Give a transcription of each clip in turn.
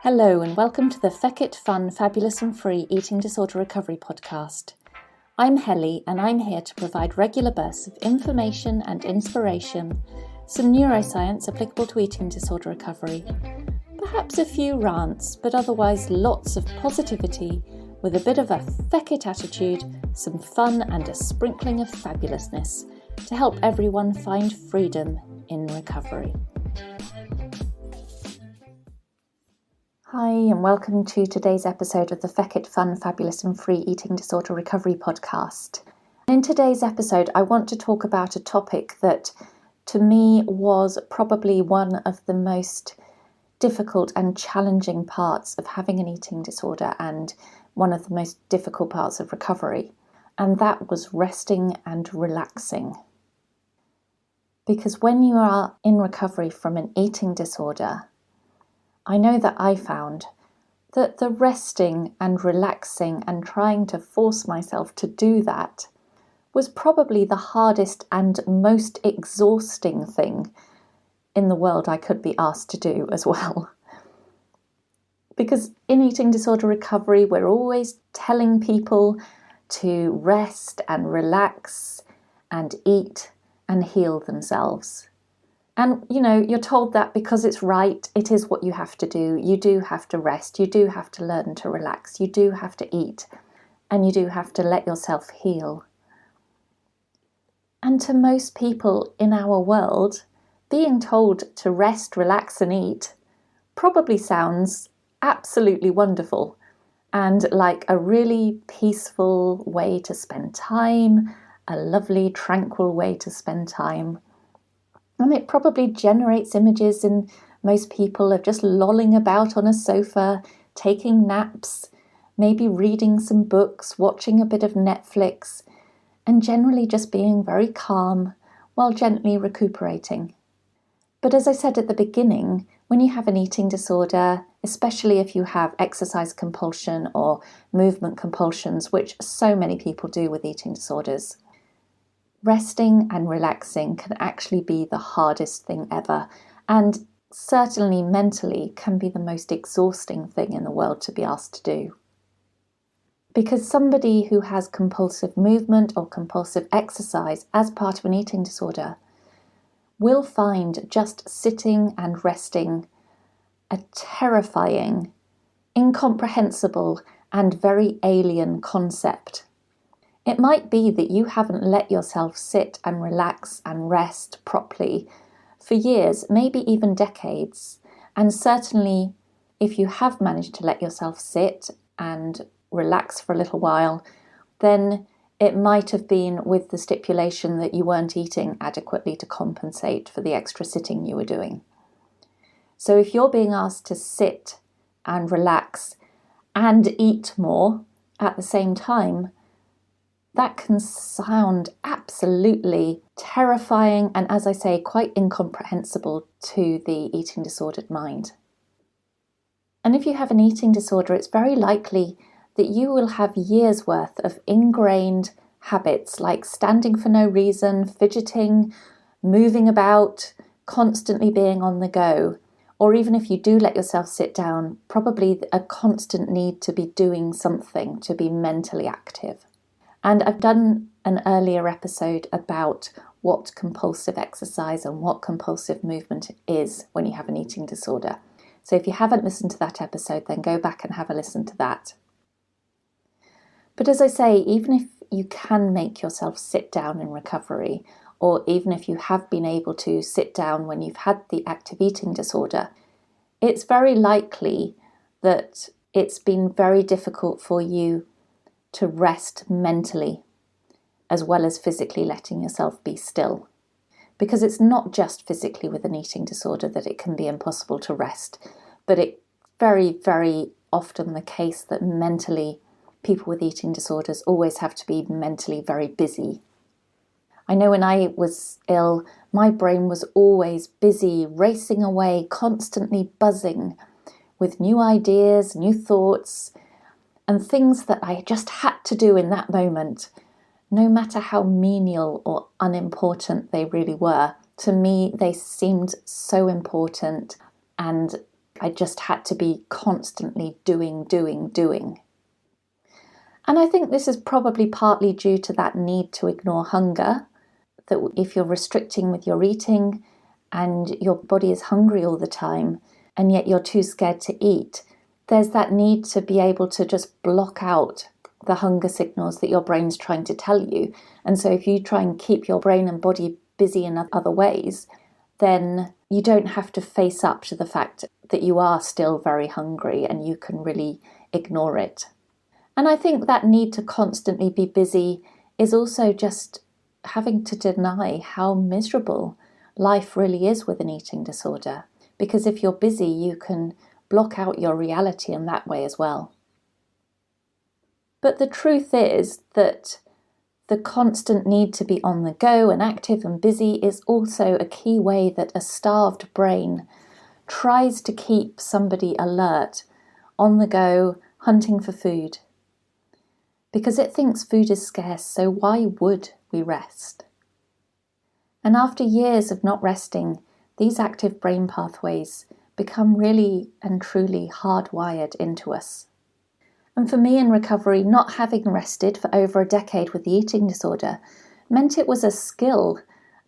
Hello and welcome to the Feck It Fun, Fabulous and Free Eating Disorder Recovery podcast. I'm Helly and I'm here to provide regular bursts of information and inspiration, some neuroscience applicable to eating disorder recovery, perhaps a few rants, but otherwise lots of positivity with a bit of a feck it attitude, some fun and a sprinkling of fabulousness to help everyone find freedom in recovery. Hi and welcome to today's episode of the Feck It Fun, Fabulous and Free Eating Disorder Recovery podcast. In today's episode, I want to talk about a topic that to me was probably one of the most difficult and challenging parts of having an eating disorder and one of the most difficult parts of recovery, and that was resting and relaxing. Because when you are in recovery from an eating disorder, I know that I found that the resting and relaxing and trying to force myself to do that was probably the hardest and most exhausting thing in the world I could be asked to do as well. Because in eating disorder recovery, we're always telling people to rest and relax and eat and heal themselves. And, you're told that because it's right, it is what you have to do. You do have to rest, you do have to learn to relax, you do have to eat, and you do have to let yourself heal. And to most people in our world, being told to rest, relax and eat probably sounds absolutely wonderful and like a really peaceful way to spend time, a lovely, tranquil way to spend time. And it probably generates images in most people of just lolling about on a sofa, taking naps, maybe reading some books, watching a bit of Netflix, and generally just being very calm while gently recuperating. But as I said at the beginning, when you have an eating disorder, especially if you have exercise compulsion or movement compulsions, which so many people do with eating disorders, resting and relaxing can actually be the hardest thing ever, and certainly mentally can be the most exhausting thing in the world to be asked to do. Because somebody who has compulsive movement or compulsive exercise as part of an eating disorder will find just sitting and resting a terrifying, incomprehensible, and very alien concept. It might be that you haven't let yourself sit and relax and rest properly for years, maybe even decades. And certainly, if you have managed to let yourself sit and relax for a little while, then it might have been with the stipulation that you weren't eating adequately to compensate for the extra sitting you were doing. So if you're being asked to sit and relax and eat more at the same time, that can sound absolutely terrifying and, as I say, quite incomprehensible to the eating disordered mind. And if you have an eating disorder, it's very likely that you will have years' worth of ingrained habits like standing for no reason, fidgeting, moving about, constantly being on the go, or even if you do let yourself sit down, probably a constant need to be doing something to be mentally active. And I've done an earlier episode about what compulsive exercise and what compulsive movement is when you have an eating disorder. So if you haven't listened to that episode, then go back and have a listen to that. But as I say, even if you can make yourself sit down in recovery, or even if you have been able to sit down when you've had the active eating disorder, it's very likely that it's been very difficult for you to rest mentally, as well as physically letting yourself be still. Because it's not just physically with an eating disorder that it can be impossible to rest, but it's very, very often the case that mentally people with eating disorders always have to be mentally very busy. I know when I was ill, my brain was always busy, racing away, constantly buzzing with new ideas, new thoughts, and things that I just had to do in that moment, no matter how menial or unimportant they really were. To me, they seemed so important and I just had to be constantly doing. And I think this is probably partly due to that need to ignore hunger, that if you're restricting with your eating and your body is hungry all the time, and yet you're too scared to eat, there's that need to be able to just block out the hunger signals that your brain's trying to tell you. And so if you try and keep your brain and body busy in other ways, then you don't have to face up to the fact that you are still very hungry and you can really ignore it. And I think that need to constantly be busy is also just having to deny how miserable life really is with an eating disorder. Because if you're busy, you can block out your reality in that way as well. But the truth is that the constant need to be on the go and active and busy is also a key way that a starved brain tries to keep somebody alert, on the go, hunting for food. Because it thinks food is scarce, so why would we rest? And after years of not resting, these active brain pathways become really and truly hardwired into us. And for me in recovery, not having rested for over a decade with the eating disorder meant it was a skill.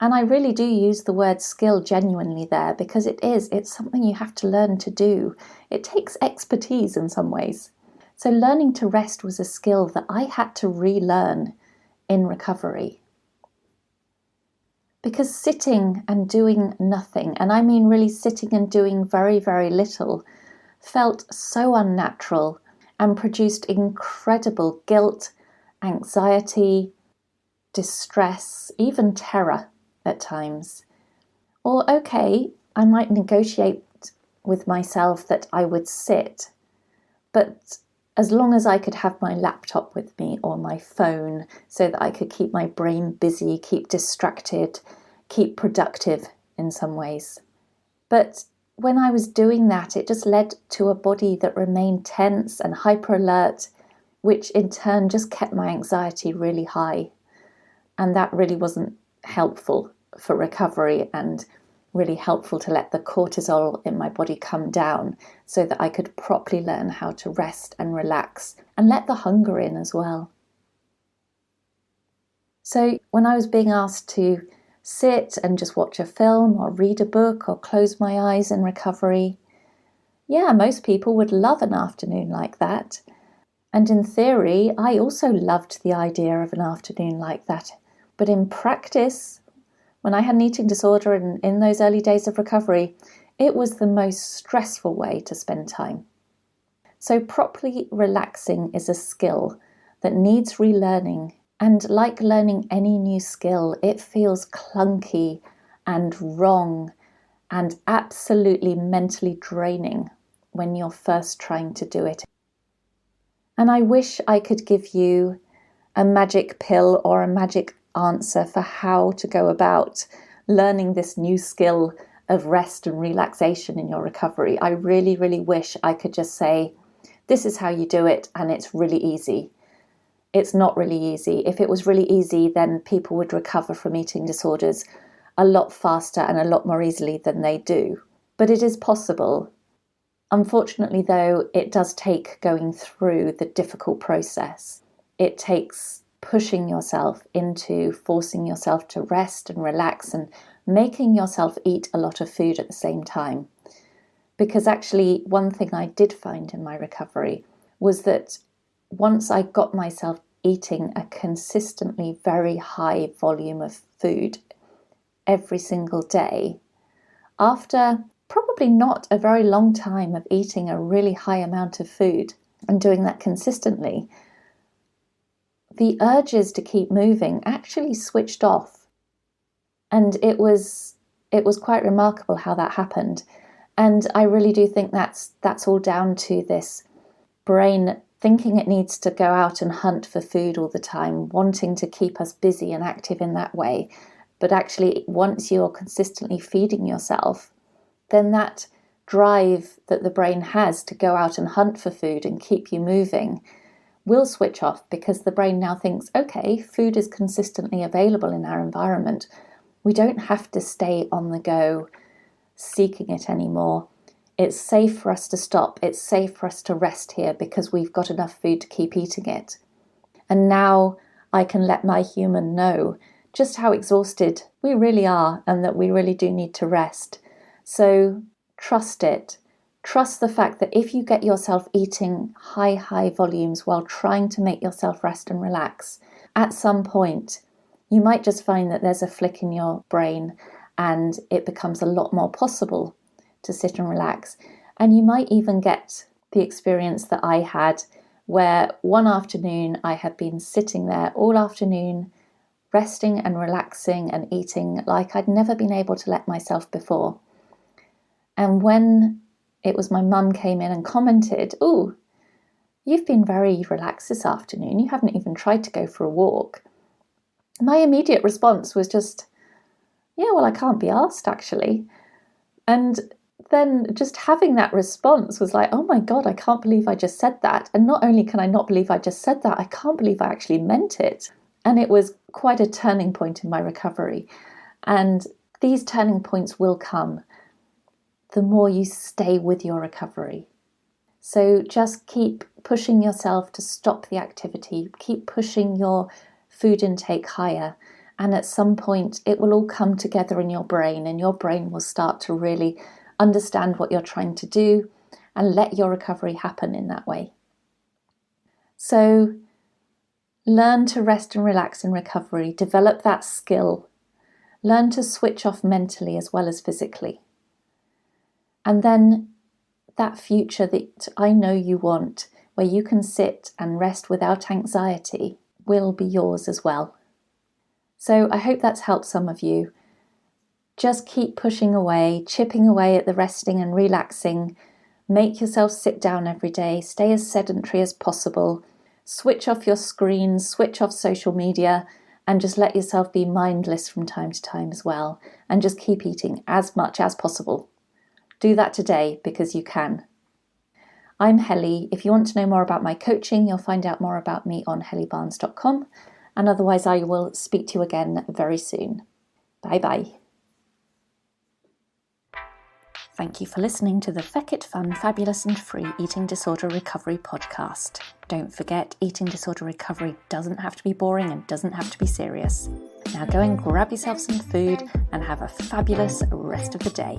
And I really do use the word skill genuinely there, because it's something you have to learn to do. It takes expertise in some ways. So learning to rest was a skill that I had to relearn in recovery. Because sitting and doing nothing, and I mean really sitting and doing very, very little, felt so unnatural and produced incredible guilt, anxiety, distress, even terror at times. Or, okay, I might negotiate with myself that I would sit, but as long as I could have my laptop with me or my phone so that I could keep my brain busy, keep distracted, keep productive in some ways. But when I was doing that, it just led to a body that remained tense and hyper alert, which in turn just kept my anxiety really high. And that really wasn't helpful for recovery and really helpful to let the cortisol in my body come down so that I could properly learn how to rest and relax and let the hunger in as well. So when I was being asked to sit and just watch a film or read a book or close my eyes in recovery, yeah, most people would love an afternoon like that. And in theory, I also loved the idea of an afternoon like that. But in practice, when I had an eating disorder and in those early days of recovery, it was the most stressful way to spend time. So properly relaxing is a skill that needs relearning. And like learning any new skill, it feels clunky and wrong and absolutely mentally draining when you're first trying to do it. And I wish I could give you a magic pill or a magic answer for how to go about learning this new skill of rest and relaxation in your recovery. I really, really wish I could just say, this is how you do it, and it's really easy. It's not really easy. If it was really easy, then people would recover from eating disorders a lot faster and a lot more easily than they do. But it is possible. Unfortunately, though, it does take going through the difficult process. It takes pushing yourself into forcing yourself to rest and relax and making yourself eat a lot of food at the same time. Because actually, one thing I did find in my recovery was that once I got myself eating a consistently very high volume of food every single day, after probably not a very long time of eating a really high amount of food and doing that consistently, the urges to keep moving actually switched off. And it was quite remarkable how that happened. And I really do think that's all down to this brain thinking it needs to go out and hunt for food all the time, wanting to keep us busy and active in that way. But actually, once you're consistently feeding yourself, then that drive that the brain has to go out and hunt for food and keep you moving will switch off, because the brain now thinks, okay, food is consistently available in our environment. We don't have to stay on the go seeking it anymore. It's safe for us to stop. It's safe for us to rest here because we've got enough food to keep eating it. And now I can let my human know just how exhausted we really are and that we really do need to rest. So trust it. Trust the fact that if you get yourself eating high volumes while trying to make yourself rest and relax, at some point, you might just find that there's a flick in your brain and it becomes a lot more possible to sit and relax. And you might even get the experience that I had, where one afternoon I had been sitting there all afternoon, resting and relaxing and eating like I'd never been able to let myself before. And when it was my mum came in and commented, "Oh, you've been very relaxed this afternoon. You haven't even tried to go for a walk." My immediate response was just, "Yeah, well, I can't be asked, actually." And then just having that response was like, oh my God, I can't believe I just said that. And not only can I not believe I just said that, I can't believe I actually meant it. And it was quite a turning point in my recovery. And these turning points will come the more you stay with your recovery. So just keep pushing yourself to stop the activity, keep pushing your food intake higher. And at some point, it will all come together in your brain, and your brain will start to really understand what you're trying to do and let your recovery happen in that way. So learn to rest and relax in recovery, develop that skill, learn to switch off mentally as well as physically. And then that future that I know you want, where you can sit and rest without anxiety, will be yours as well. So I hope that's helped some of you. Just keep pushing away, chipping away at the resting and relaxing. Make yourself sit down every day, stay as sedentary as possible, switch off your screens, switch off social media, and just let yourself be mindless from time to time as well. And just keep eating as much as possible. Do that today because you can. I'm Helly. If you want to know more about my coaching, you'll find out more about me on hellybarnes.com. And otherwise, I will speak to you again very soon. Bye-bye. Thank you for listening to the Feck It Fun, Fabulous and Free Eating Disorder Recovery podcast. Don't forget, eating disorder recovery doesn't have to be boring and doesn't have to be serious. Now go and grab yourself some food and have a fabulous rest of the day.